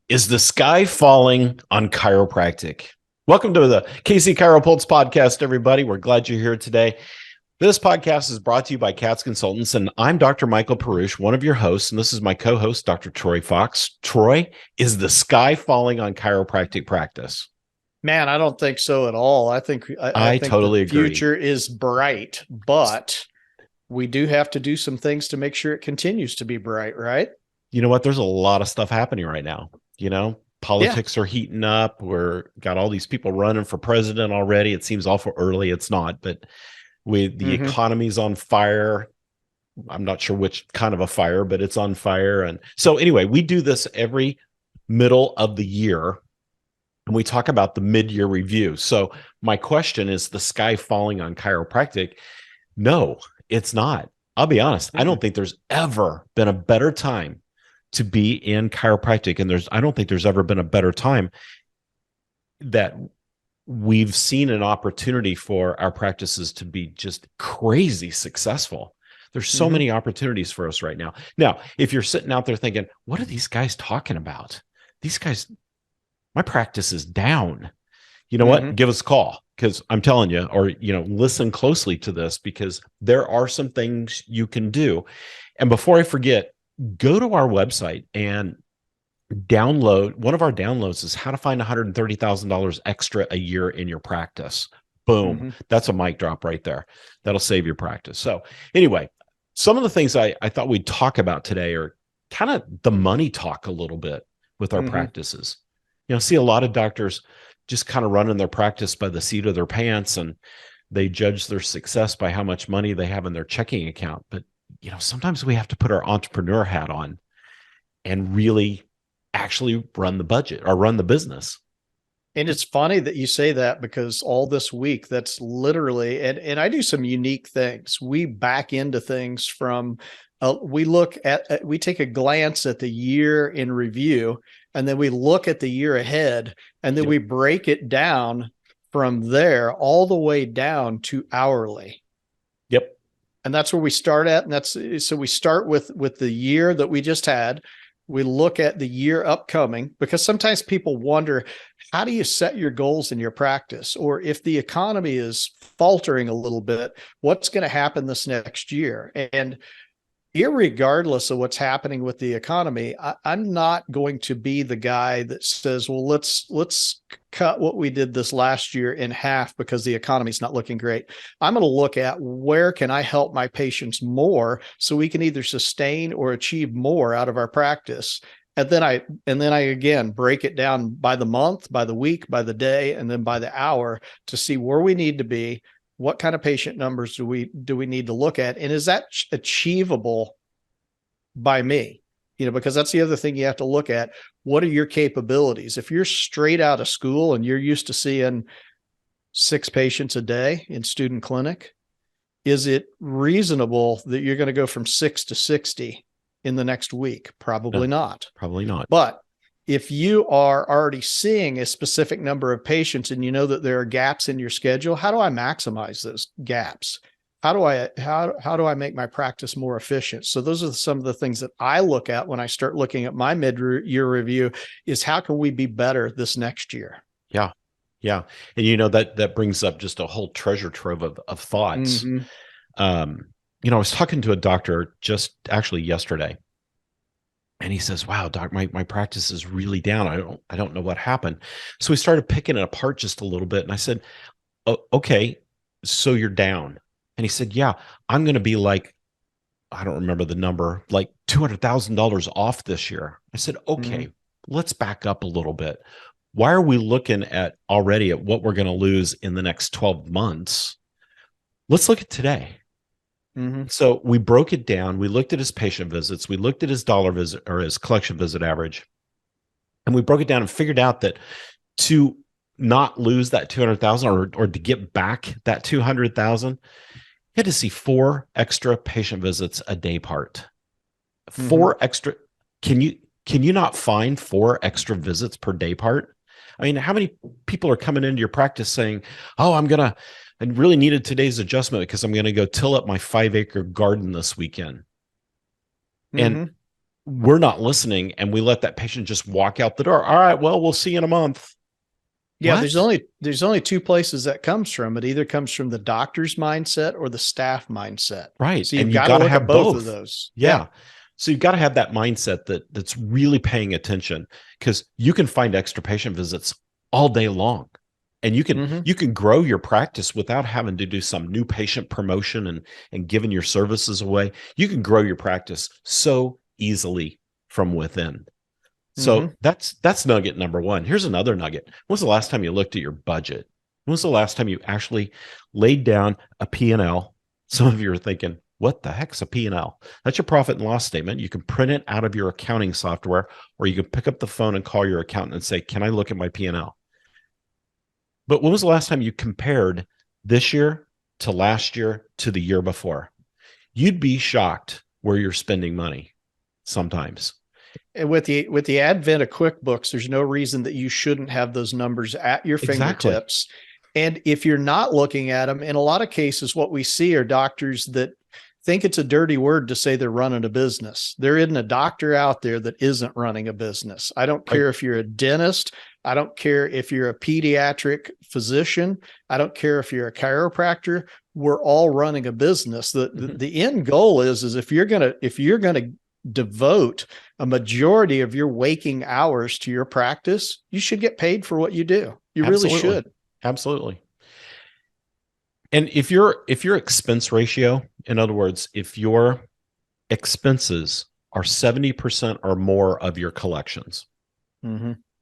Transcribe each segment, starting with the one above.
Is the sky falling on chiropractic? Welcome to the KC CHIROpulse podcast, everybody. We're glad you're here today. This podcast is brought to you by CATS Consultants, and I'm Dr. Michael Perusich, one of your hosts, and this is my co-host, Dr. Troy Fox. Troy, is the sky falling on chiropractic practice? Man, I don't think so at all. I think totally the future is bright, but we do have to do some things to make sure it continues to be bright, right? You know what? There's a lot of stuff happening right now. Politics are heating up. We're got all these people running for president already. It seems awful early. It's not, but with the economy's on fire. I'm not sure which kind of a fire, but it's on fire. And so anyway, we do this every middle of the year, and we talk about the mid-year review. So my question is, the sky falling on chiropractic? No, it's not. I'll be honest. I don't think there's ever been a better time to be in chiropractic. And I don't think there's ever been a better time that we've seen an opportunity for our practices to be just crazy successful. There's so many opportunities for us right now. Now, if you're sitting out there thinking, what are these guys talking about? These guys, my practice is down. You know what? Give us a call, because I'm telling you, or, listen closely to this, because there are some things you can do. And before I forget, go to our website and download. One of our downloads is how to find $130,000 extra a year in your practice. Boom. That's a mic drop right there. That'll save your practice. So anyway, some of the things I thought we'd talk about today are kind of the money talk a little bit with our practices. See a lot of doctors just kind of running their practice by the seat of their pants, and they judge their success by how much money they have in their checking account. But sometimes we have to put our entrepreneur hat on and really actually run the budget or run the business. And it's funny that you say that, because all this week, that's literally, and I do some unique things. We back into things from, we take a glance at the year in review, and then we look at the year ahead, and then we break it down from there all the way down to hourly. Yep. And that's where we start at. And so we start with the year that we just had. We look at the year upcoming, because sometimes people wonder, how do you set your goals in your practice? Or if the economy is faltering a little bit, what's going to happen this next year? And irregardless of what's happening with the economy, I'm not going to be the guy that says, well, let's cut what we did this last year in half because the economy's not looking great. I'm going to look at, where can I help my patients more so we can either sustain or achieve more out of our practice. And then I again break it down by the month, by the week, by the day, and then by the hour to see where we need to be. What kind of patient numbers do we need to look at? And is that achievable by me? Because that's the other thing you have to look at. What are your capabilities? If you're straight out of school and you're used to seeing 6 patients a day in student clinic, is it reasonable that you're going to go from 6 to 60 in the next week? Probably not. Probably not. But if you are already seeing a specific number of patients and you know that there are gaps in your schedule, how do I maximize those gaps? How do I make my practice more efficient? So those are some of the things that I look at when I start looking at my mid-year review, is how can we be better this next year? Yeah. Yeah. And that brings up just a whole treasure trove of thoughts. I was talking to a doctor just actually yesterday, and he says, wow, doc, my practice is really down. I don't know what happened. So we started picking it apart just a little bit. And I said, oh, okay, so you're down. And he said, yeah, I'm going to be like, I don't remember the number, like $200,000 off this year. I said, okay, let's back up a little bit. Why are we looking already at what we're going to lose in the next 12 months? Let's look at today. So we broke it down. We looked at his patient visits. We looked at his dollar visit or his collection visit average. And we broke it down and figured out that to not lose that 200,000 or to get back that 200,000, you had to see 4 extra patient visits a day part. 4 extra. Can you not find 4 extra visits per day part? I mean, how many people are coming into your practice saying, oh, I really needed today's adjustment because I'm going to go till up my 5-acre garden this weekend. And we're not listening, and we let that patient just walk out the door. All right, well, we'll see you in a month. Yeah, there's only two places that comes from. It either comes from the doctor's mindset or the staff mindset. Right. So you've And you got got to to look have at both both of those. Yeah. So you've got to have that mindset that's really paying attention, because you can find extra patient visits all day long, and you can grow your practice without having to do some new patient promotion and giving your services away. You can grow your practice so easily from within. So that's nugget number one. Here's another nugget. When was the last time you looked at your budget? When was the last time you actually laid down a P&L? Some of you are thinking, what the heck's a P&L? That's your profit and loss statement. You can print it out of your accounting software, or you can pick up the phone and call your accountant and say, can I look at my P&L? But when was the last time you compared this year to last year to the year before? You'd be shocked where you're spending money sometimes. And with the advent of QuickBooks, there's no reason that you shouldn't have those numbers at your fingertips. And if you're not looking at them, in a lot of cases, what we see are doctors that think it's a dirty word to say they're running a business. There isn't a doctor out there that isn't running a business. I don't care if you're a dentist. I don't care if you're a pediatric physician. I don't care if you're a chiropractor. We're all running a business. The end goal is if you're gonna devote a majority of your waking hours to your practice, you should get paid for what you do. You really should. Absolutely. And if your expense ratio, in other words, if your expenses are 70% or more of your collections,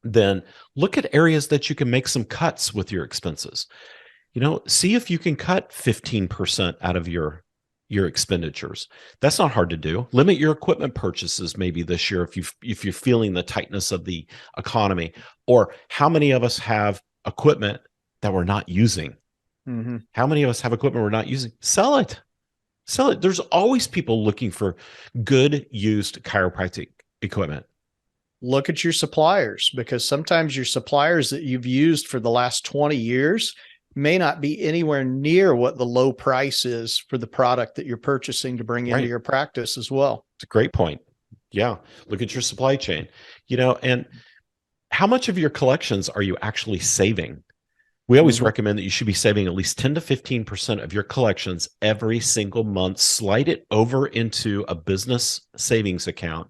then look at areas that you can make some cuts with your expenses. See if you can cut 15% out of your expenditures. That's not hard to do. Limit your equipment purchases maybe this year if you're feeling the tightness of the economy. Or how many of us have equipment that we're not using? How many of us have equipment we're not using? Sell it. There's always people looking for good used chiropractic equipment. Look at your suppliers, because sometimes your suppliers that you've used for the last 20 years may not be anywhere near what the low price is for the product that you're purchasing to bring into your practice as well. It's a great point. Yeah. Look at your supply chain, and how much of your collections are you actually saving? We always recommend that you should be saving at least 10 to 15% of your collections every single month. Slide it over into a business savings account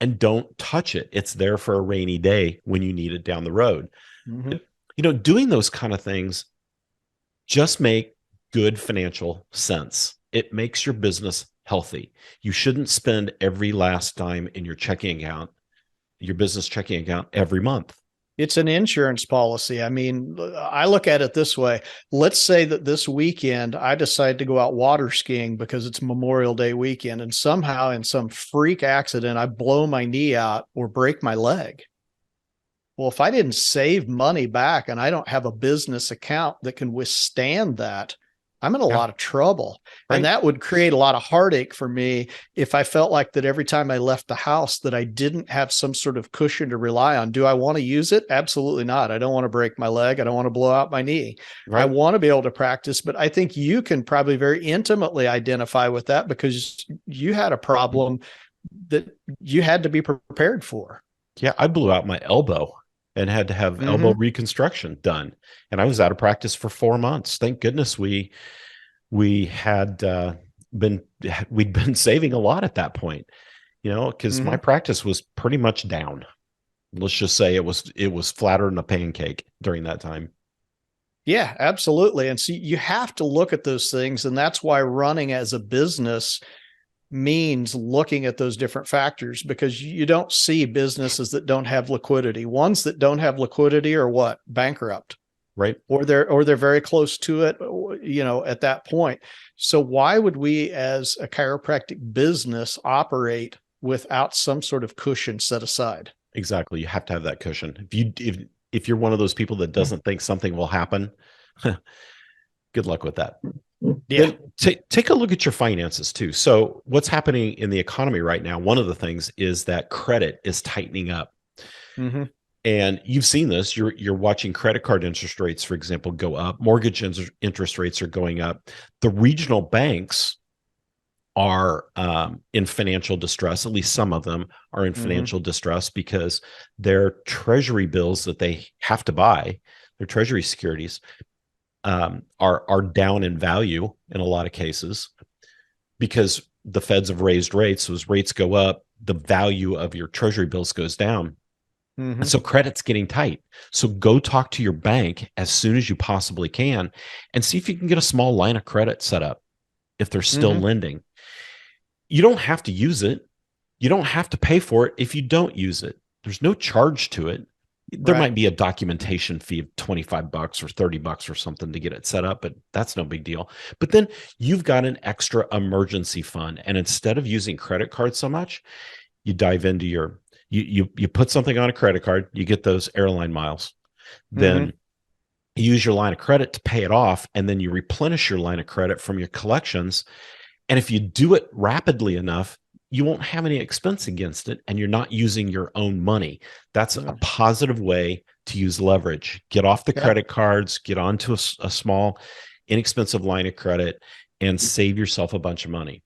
and don't touch it. It's there for a rainy day when you need it down the road. Doing those kind of things just make good financial sense. It makes your business healthy. You shouldn't spend every last dime in your checking account, your business checking account, every month. It's an insurance policy. I mean, I look at it this way. Let's say that this weekend I decide to go out water skiing because it's Memorial Day weekend, and somehow in some freak accident, I blow my knee out or break my leg. Well, if I didn't save money back and I don't have a business account that can withstand that, I'm in a lot of trouble. And that would create a lot of heartache for me if I felt like that every time I left the house that I didn't have some sort of cushion to rely on. Do I want to use it? Absolutely not. I don't want to break my leg. I don't want to blow out my knee. I want to be able to practice, but I think you can probably very intimately identify with that because you had a problem that you had to be prepared for. Yeah, I blew out my elbow and had to have elbow reconstruction done. And I was out of practice for 4 months. Thank goodness we'd been saving a lot at that point, because my practice was pretty much down. Let's just say it was flatter than a pancake during that time. Yeah, absolutely. And so you have to look at those things. And that's why running as a business means looking at those different factors, because you don't see businesses that don't have liquidity. Ones that don't have liquidity are what? Bankrupt. Right. Or they're very close to it, at that point. So why would we as a chiropractic business operate without some sort of cushion set aside? Exactly. You have to have that cushion. If you're one of those people that doesn't think something will happen, good luck with that. Yeah. Take a look at your finances too. So what's happening in the economy right now, one of the things is that credit is tightening up. And you've seen this. You're watching credit card interest rates, for example, go up. Mortgage interest rates are going up. The regional banks are in financial distress. At least some of them are in financial distress because their treasury bills that they have to buy, their treasury securities, are down in value in a lot of cases because the feds have raised rates. So as rates go up, the value of your treasury bills goes down. And so credit's getting tight. So go talk to your bank as soon as you possibly can and see if you can get a small line of credit set up if they're still lending. You don't have to use it. You don't have to pay for it if you don't use it. There's no charge to it. There might be a documentation fee of $25 or $30 or something to get it set up, but that's no big deal. But then you've got an extra emergency fund. And instead of using credit cards so much, you dive into you put something on a credit card, you get those airline miles, then you use your line of credit to pay it off, and then you replenish your line of credit from your collections. And if you do it rapidly enough, you won't have any expense against it, and you're not using your own money. That's a positive way to use leverage. Get off the credit cards, get onto a small, inexpensive line of credit, and save yourself a bunch of money.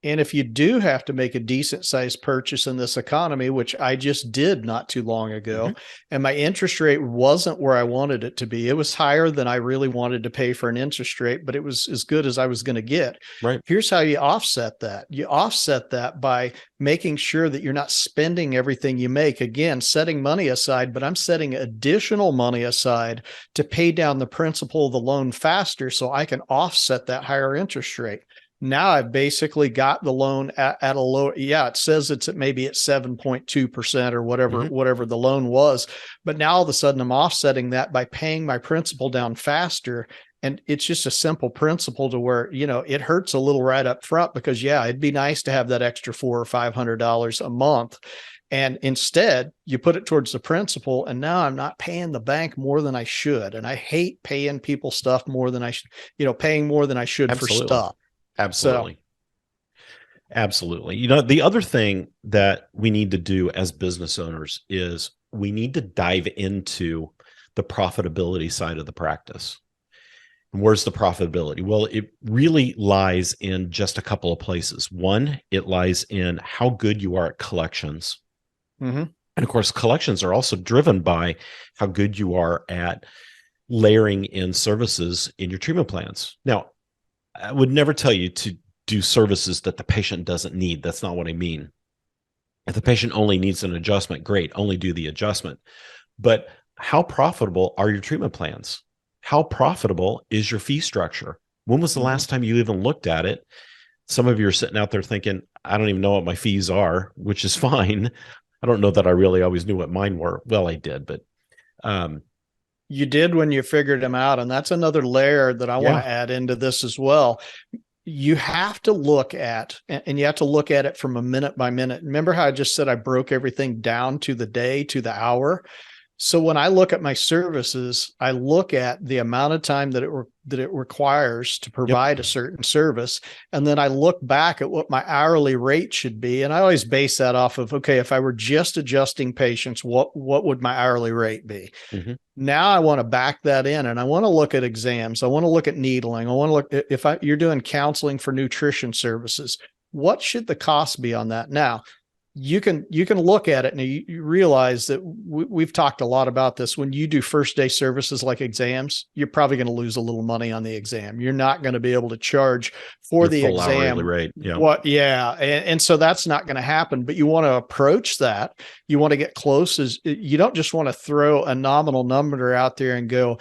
And if you do have to make a decent sized purchase in this economy, which I just did not too long ago, and my interest rate wasn't where I wanted it to be. It was higher than I really wanted to pay for an interest rate, but it was as good as I was going to get. Right. Here's how you offset that. You offset that by making sure that you're not spending everything you make. Again, setting money aside, but I'm setting additional money aside to pay down the principal of the loan faster so I can offset that higher interest rate. Now I've basically got the loan at a low. It says it's maybe at 7.2% or whatever the loan was. But now all of a sudden I'm offsetting that by paying my principal down faster. And it's just a simple principle to where, it hurts a little right up front because it'd be nice to have that extra $400 or $500 a month. And instead you put it towards the principal, and now I'm not paying the bank more than I should. And I hate paying people stuff more than I should, paying more than I should for stuff. Absolutely. Absolutely. The other thing that we need to do as business owners is we need to dive into the profitability side of the practice. And where's the profitability? Well, it really lies in just a couple of places. One, it lies in how good you are at collections. And of course, collections are also driven by how good you are at layering in services in your treatment plans. Now, I would never tell you to do services that the patient doesn't need. That's not what I mean. If the patient only needs an adjustment, great, only do the adjustment. But how profitable are your treatment plans? How profitable is your fee structure? When was the last time you even looked at it? Some of you are sitting out there thinking, I don't even know what my fees are, which is fine. I don't know that I really always knew what mine were. Well, I did, but you did when you figured them out. And that's another layer that I want to add into this as well. You have to look at, and you have to look at it from a minute by minute. Remember how I just said I broke everything down to the day, to the hour? So when I look at my services, I look at the amount of time that it requires to provide a certain service. And then I look back at what my hourly rate should be. And I always base that off of, okay, if I were just adjusting patients, what would my hourly rate be? Now I want to back that in, and I want to look at exams. I want to look at needling. I want to look at you're doing counseling for nutrition services. What should the cost be on that? Now, you can look at it and you realize that we've talked a lot about this. When you do first day services like exams, you're probably going to lose a little money on the exam. You're not going to be able to charge for the exam rate. And so that's not going to happen. But you want to approach that. You want to get close. You don't just want to throw a nominal number out there and go,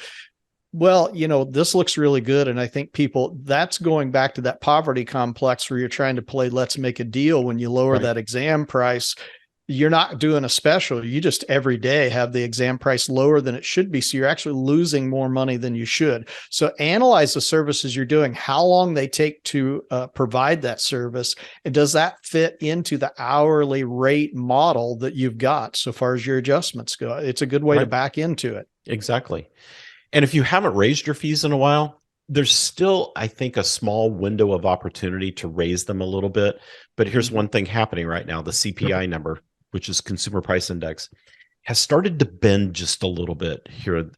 well, this looks really good. And I think that's going back to that poverty complex where you're trying to play, let's make a deal. When you lower that exam price, you're not doing a special. You just every day have the exam price lower than it should be. So you're actually losing more money than you should. So analyze the services you're doing, how long they take to provide that service. And does that fit into the hourly rate model that you've got so far as your adjustments go? It's a good way to back into it. Exactly. And if you haven't raised your fees in a while, there's still, I think, a small window of opportunity to raise them a little bit. But here's one thing happening right now. The CPI number, which is Consumer Price Index, has started to bend just a little bit here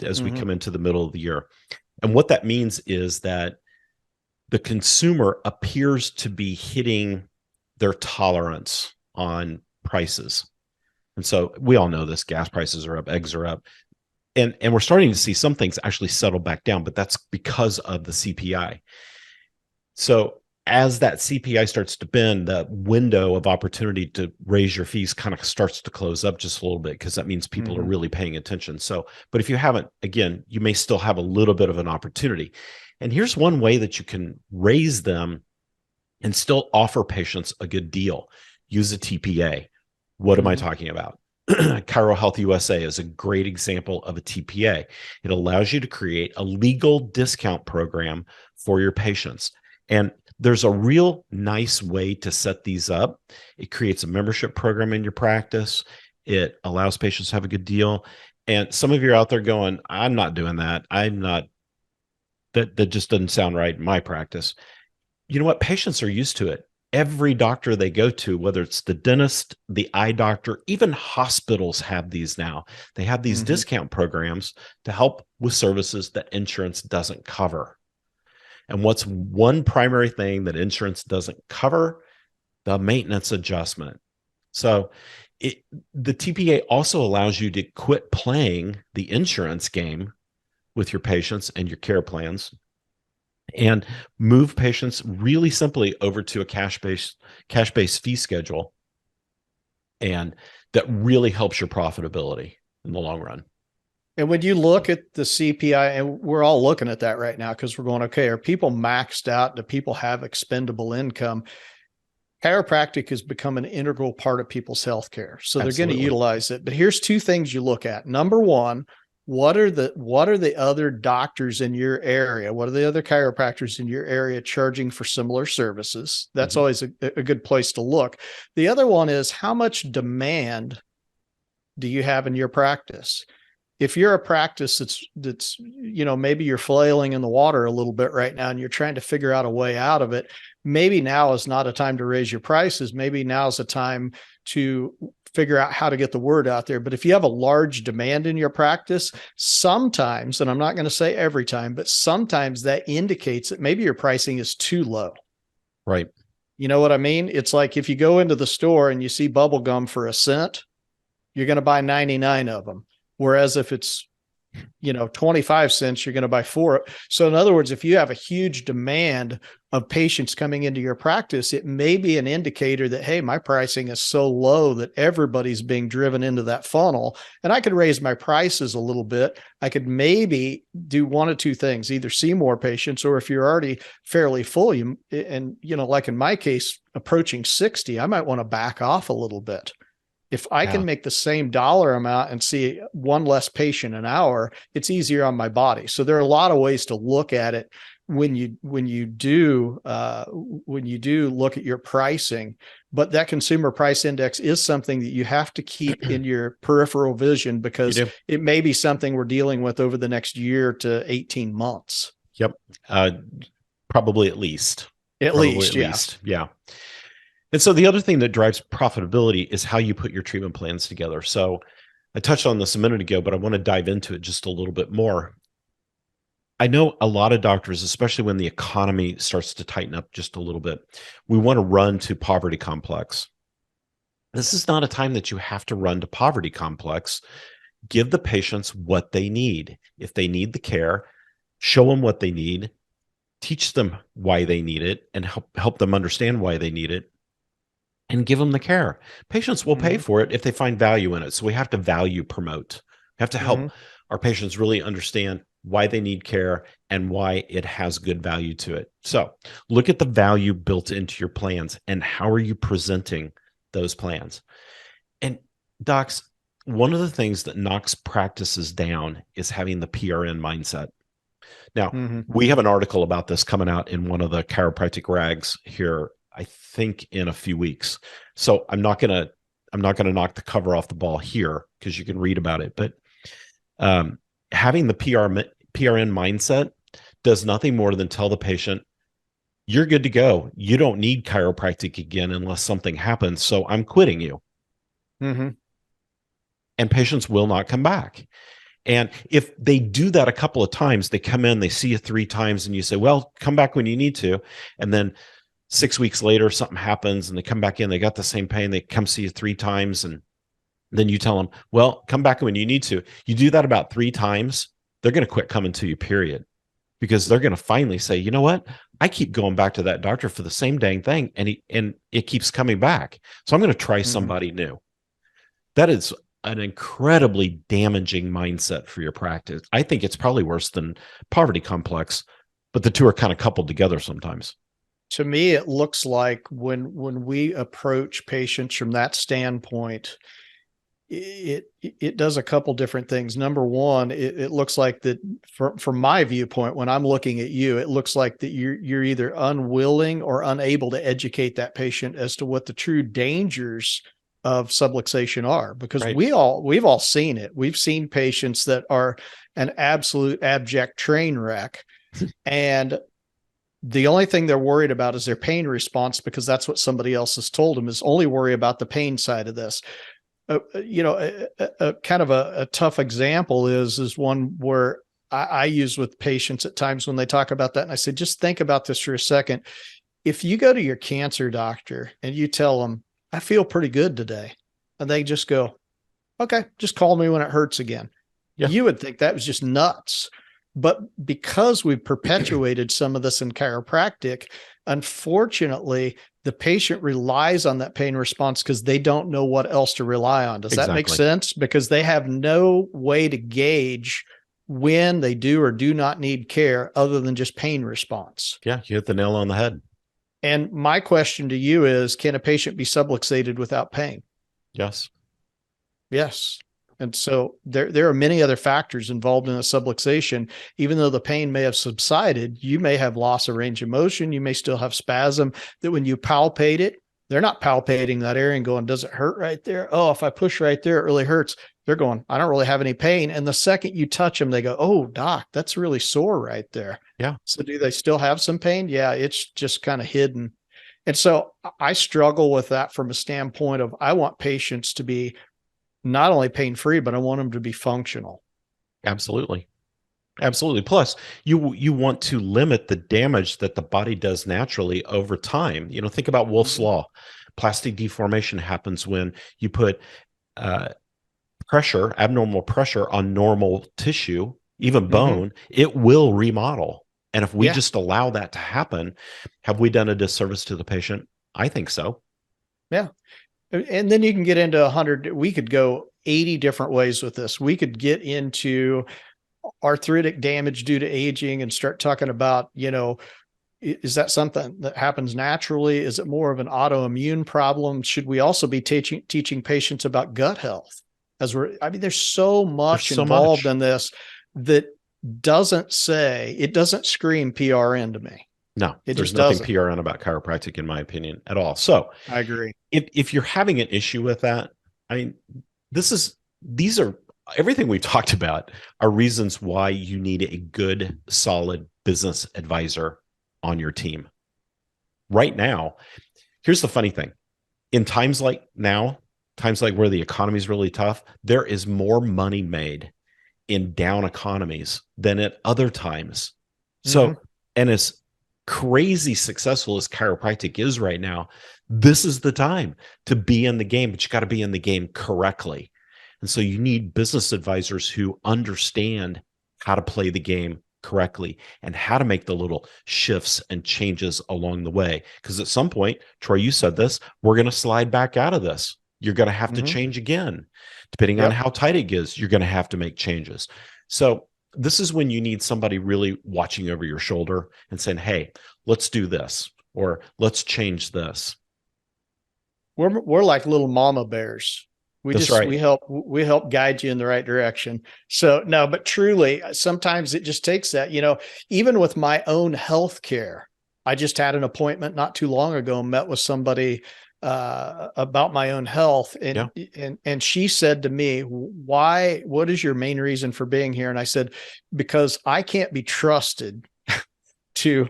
as we come into the middle of the year. And what that means is that the consumer appears to be hitting their tolerance on prices. And so we all know this, gas prices are up, eggs are up. And we're starting to see some things actually settle back down, but that's because of the CPI. So as that CPI starts to bend, the window of opportunity to raise your fees kind of starts to close up just a little bit, because that means people are really paying attention. So, but if you haven't, again, you may still have a little bit of an opportunity. And here's one way that you can raise them and still offer patients a good deal. Use a TPA. What am I talking about? Chiro Health USA is a great example of a TPA. It allows you to create a legal discount program for your patients. And there's a real nice way to set these up. It creates a membership program in your practice. It allows patients to have a good deal. And some of you are out there going, I'm not doing that. That just doesn't sound right in my practice. You know what? Patients are used to it. Every doctor they go to, whether it's the dentist, the eye doctor, even hospitals have these now. They have these discount programs to help with services that insurance doesn't cover. And what's one primary thing that insurance doesn't cover? The maintenance adjustment. So the TPA also allows you to quit playing the insurance game with your patients and your care plans, and move patients really simply over to a cash-based fee schedule. And that really helps your profitability in the long run. And when you look at the CPI, and we're all looking at that right now because we're going, okay, are people maxed out? Do people have expendable income? Chiropractic has become an integral part of people's healthcare. So they're going to utilize it. But here's two things you look at. Number one, what are the other doctors in your area? What are the other chiropractors in your area charging for similar services? That's always a good place to look. The other one is, how much demand do you have in your practice? If you're a practice that's, maybe you're flailing in the water a little bit right now and you're trying to figure out a way out of it, maybe now is not a time to raise your prices. Maybe now is a time to figure out how to get the word out there. But if you have a large demand in your practice, sometimes, and I'm not going to say every time, but sometimes that indicates that maybe your pricing is too low. Right. You know what I mean? It's like if you go into the store and you see bubble gum for $0.01, you're going to buy 99 of them. Whereas if it's, 25 cents, you're going to buy 4. So in other words, if you have a huge demand of patients coming into your practice, it may be an indicator that, hey, my pricing is so low that everybody's being driven into that funnel, and I could raise my prices a little bit. I could maybe do one of two things: either see more patients, or if you're already fairly full, like in my case, approaching 60, I might want to back off a little bit. If I can make the same dollar amount and see one less patient an hour, it's easier on my body. So there are a lot of ways to look at it when you do look at your pricing. But that consumer price index is something that you have to keep in your peripheral vision, because it may be something we're dealing with over the next year to 18 months. Yep. Probably at least. At least. Yeah. And so the other thing that drives profitability is how you put your treatment plans together. So I touched on this a minute ago, but I want to dive into it just a little bit more. I know a lot of doctors, especially when the economy starts to tighten up just a little bit, we want to run to poverty complex. This is not a time that you have to run to poverty complex. Give the patients what they need. If they need the care, show them what they need, teach them why they need it, and help them understand why they need it, and give them the care. Patients will pay for it if they find value in it. So we have to value promote. We have to help our patients really understand why they need care and why it has good value to it. So look at the value built into your plans and how are you presenting those plans. And docs, one of the things that knocks practices down is having the PRN mindset. Now, we have an article about this coming out in one of the chiropractic rags here, I think, in a few weeks. So I'm not gonna knock the cover off the ball here, because you can read about it. But having the PRN mindset does nothing more than tell the patient, you're good to go. You don't need chiropractic again unless something happens. So I'm quitting you. And patients will not come back. And if they do that a couple of times, they come in, they see you 3 times, and you say, well, come back when you need to. And then 6 weeks later, something happens and they come back in, they got the same pain, they come see you 3 times. And then you tell them, well, come back when you need to. You do that about 3 times, they're going to quit coming to you, period. Because they're going to finally say, you know what? I keep going back to that doctor for the same dang thing, and it keeps coming back. So I'm going to try somebody new. That is an incredibly damaging mindset for your practice. I think it's probably worse than poverty complex, but the two are kind of coupled together sometimes. To me, it looks like when we approach patients from that standpoint, it does a couple different things. Number one, it looks like that from my viewpoint, when I'm looking at you, it looks like that you're either unwilling or unable to educate that patient as to what the true dangers of subluxation are, because we've all seen it. We've seen patients that are an absolute abject train wreck, and the only thing they're worried about is their pain response, because that's what somebody else has told them, is only worry about the pain side of this. A kind of a tough example is one where I use with patients at times when they talk about that. And I say, just think about this for a second. If you go to your cancer doctor and you tell them, I feel pretty good today, and they just go, okay, just call me when it hurts again. Yeah. You would think that was just nuts. But because we've perpetuated some of this in chiropractic, unfortunately, the patient relies on that pain response because they don't know what else to rely on. Does that make sense? Because they have no way to gauge when they do or do not need care other than just pain response. Yeah, you hit the nail on the head. And my question to you is, can a patient be subluxated without pain? Yes. Yes. And so there are many other factors involved in a subluxation. Even though the pain may have subsided, you may have loss of range of motion. You may still have spasm that when you palpate it, they're not palpating that area and going, does it hurt right there? Oh, if I push right there, it really hurts. They're going, I don't really have any pain. And the second you touch them, they go, oh, doc, that's really sore right there. Yeah. So do they still have some pain? Yeah, it's just kind of hidden. And so I struggle with that from a standpoint of, I want patients to be not only pain-free, but I want them to be functional. Absolutely. Absolutely. Plus, you want to limit the damage that the body does naturally over time. You know, think about Wolff's Law. Plastic deformation happens when you put pressure, abnormal pressure on normal tissue, even bone, it will remodel. And if we just allow that to happen, have we done a disservice to the patient? I think so. Yeah. And then you can get into 100. We could go 80 different ways with this. We could get into arthritic damage due to aging and start talking about, you know, is that something that happens naturally? Is it more of an autoimmune problem? Should we also be teaching patients about gut health? There's so much involved in this that doesn't scream PRN to me. No, there's nothing PRN about chiropractic, in my opinion, at all. So I agree. If you're having an issue with that, I mean, these are everything we've talked about are reasons why you need a good, solid business advisor on your team. Right now, here's the funny thing. In times like now, times like where the economy is really tough, there is more money made in down economies than at other times. So, and as crazy successful as chiropractic is right now, this is the time to be in the game, but you got to be in the game correctly. And so you need business advisors who understand how to play the game correctly and how to make the little shifts and changes along the way. Because at some point, Troy, you said this, we're going to slide back out of this. You're going to have to change again. Depending on how tight it is, you're going to have to make changes. So this is when you need somebody really watching over your shoulder and saying, hey, let's do this, or let's change this. We're like little mama bears. We help guide you in the right direction. So no, but truly, sometimes it just takes that, you know, even with my own health care. I just had an appointment not too long ago, met with somebody about my own health. And she said to me, what is your main reason for being here? And I said, because I can't be trusted to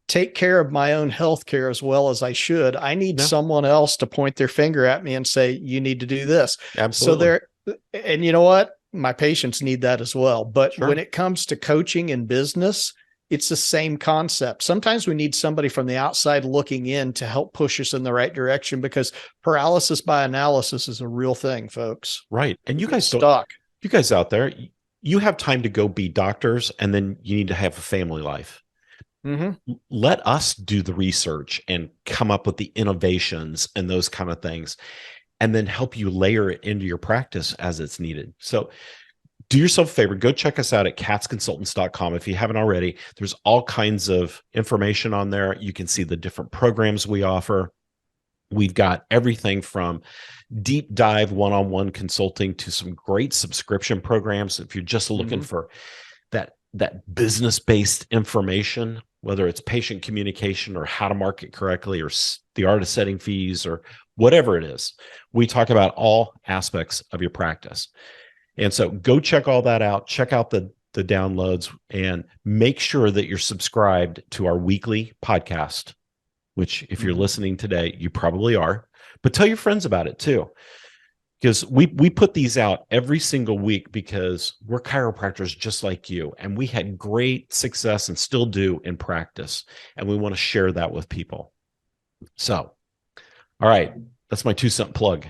take care of my own health care as well as I should. I need someone else to point their finger at me and say, you need to do this. Absolutely. So and you know what? my patients need that as well. But Sure. when it comes to coaching and business, it's the same concept. Sometimes we need somebody from the outside looking in to help push us in the right direction, because paralysis by analysis is a real thing, folks. Right. And you Get guys stuck. you guys out there, you have time to go be doctors, and then you need to have a family life. Let us do the research and come up with the innovations and those kind of things, and then help you layer it into your practice as it's needed. So do yourself a favor, go check us out at katzconsultants.com. If you haven't already, there's all kinds of information on there. You can see the different programs we offer. We've got everything from deep dive one-on-one consulting to some great subscription programs. If you're just looking for that business-based information, whether it's patient communication or how to market correctly or the art of setting fees or whatever it is, we talk about all aspects of your practice. And so go check all that out. Check out the downloads, and make sure that you're subscribed to our weekly podcast, which if you're listening today, you probably are, but tell your friends about it too. Because we put these out every single week because we're chiropractors just like you, and we had great success and still do in practice, and we want to share that with people. So, all right, that's my 2-cent plug.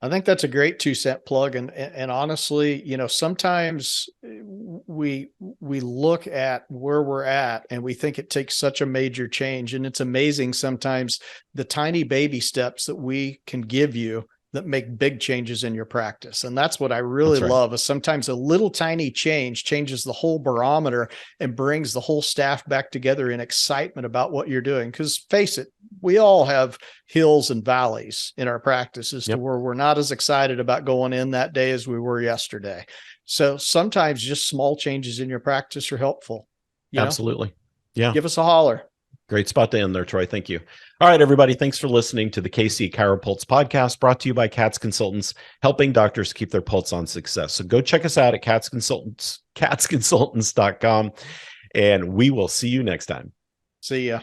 I think that's a great 2-cent plug. And honestly, sometimes we look at where we're at and we think it takes such a major change. And it's amazing sometimes the tiny baby steps that we can give you that make big changes in your practice. And that's what I really love, is sometimes a little tiny change changes the whole barometer and brings the whole staff back together in excitement about what you're doing. Because face it, we all have hills and valleys in our practices to where we're not as excited about going in that day as we were yesterday. So sometimes just small changes in your practice are helpful. Absolutely. Yeah. Give us a holler. Great spot to end there, Troy. Thank you. All right, everybody. Thanks for listening to the KC CHIROpulse podcast, brought to you by Katz Consultants, helping doctors keep their pulse on success. So go check us out at katzconsultants.com, and we will see you next time. See ya.